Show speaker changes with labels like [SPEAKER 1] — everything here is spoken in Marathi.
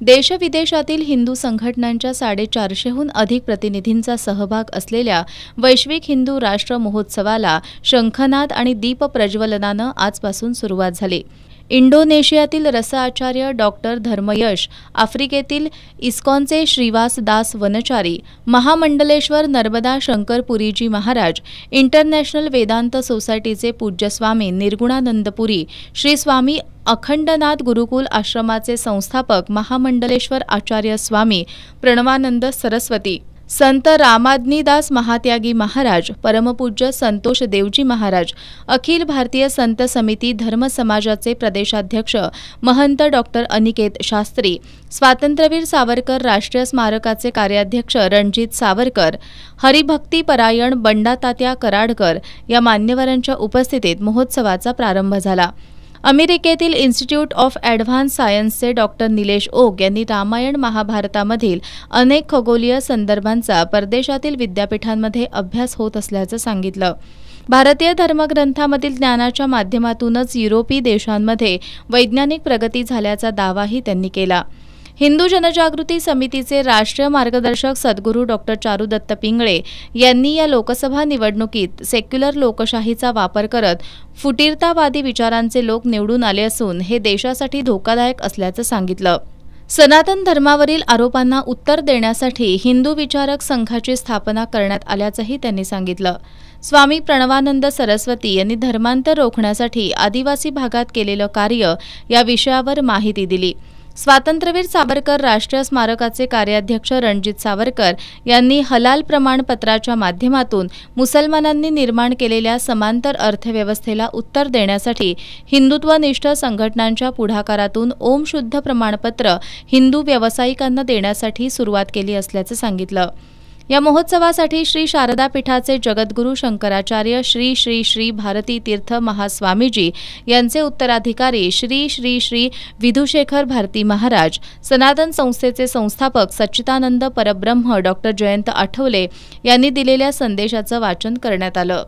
[SPEAKER 1] देशविदेशातील हिंदू संघटनांच्या 450हून अधिक प्रतिनिधींचा सहभाग असलेल्या वैश्विक हिंदू राष्ट्र महोत्सवाला शंखनाद आणि दीप प्रज्वलनानं आजपासून सुरुवात झाली। इंडोनेशियातील रसआचार्य डॉक्टर धर्मयश, आफ्रिकेतील इस्कॉनचे श्रीवास दास वनचारी, महामंडलेश्वर नर्मदा शंकरपुरीजी महाराज, इंटरनॅशनल वेदांत सोसायटीचे पूज्य स्वामी निर्गुणानंदपुरी, श्री स्वामी अखंडनाथ गुरुकुल आश्रमाचे संस्थापक महामंडलेश्वर आचार्य स्वामी प्रणवानंद सरस्वती, संत रामाग्निदास महात्यागी महाराज, परमपूज्य संतोष देवजी महाराज, अखिल भारतीय संत समिती धर्म समाजाचे प्रदेशाध्यक्ष महंत डॉक्टर अनिकेत शास्त्री, स्वातंत्र्यवीर सावरकर राष्ट्रीय स्मारकाचे कार्याध्यक्ष रणजित सावरकर, हरिभक्तीपरायण बंडातात्या कराडकर या मान्यवरांच्या उपस्थितीत महोत्सवाचा प्रारंभ झाला। अमेरिकेतील इन्स्टिट्यूट ऑफ ॲडव्हान्स सायन्सचे डॉक्टर निलेश ओक यांनी रामायण महाभारतामधील अनेक खगोलीय संदर्भांचा परदेशातील विद्यापीठांमध्ये अभ्यास होत असल्याचं सांगितलं। भारतीय धर्मग्रंथामधील ज्ञानाच्या माध्यमातूनच युरोपी देशांमध्ये वैज्ञानिक प्रगती झाल्याचा दावाही त्यांनी केला। हिंदू जनजागृती समितीचे राष्ट्रीय मार्गदर्शक सद्गुरू डॉक्टर चारुदत्त पिंगळे यांनी या लोकसभा निवडणुकीत सेक्युलर लोकशाहीचा वापर करत फुटीरतावादी विचारांचे लोक निवडून आले असून हे देशासाठी धोकादायक असल्याचं सांगितलं। सनातन धर्मावरील आरोपांना उत्तर देण्यासाठी हिंदू विचारक संघाची स्थापना करण्यात आल्याचंही त्यांनी सांगितलं। स्वामी प्रणवानंद सरस्वती यांनी धर्मांतर रोखण्यासाठी आदिवासी भागात केलेलं कार्य या विषयावर माहिती दिली। स्वातंत्र्यवीर सावरकर राष्ट्रीय स्मारकाचे कार्याध्यक्ष रणजित सावरकर यांनी हलाल प्रमाणपत्राच्या माध्यमातून मुसलमानांनी निर्माण केलेल्या समांतर अर्थव्यवस्थेला उत्तर देण्यासाठी हिंदुत्वनिष्ठ संघटनांच्या पुढाकारातून ओम शुद्ध प्रमाणपत्र हिंदू व्यावसायिकांना देण्यासाठी सुरुवात केली असल्याचं सांगितलं। या महोत्सवासाठी श्री शारदा पीठाचे जगद्गुरू शंकराचार्य श्री श्री श्री भारती तीर्थ महास्वामीजी यांचे उत्तराधिकारी श्री श्री श्री विधुशेखर भारती महाराज, सनातन संस्थेचे संस्थापक सच्चिदानंद परब्रह्म डॉक्टर जयंत आठवले यांनी दिलेल्या संदेशाचं वाचन करण्यात आलं।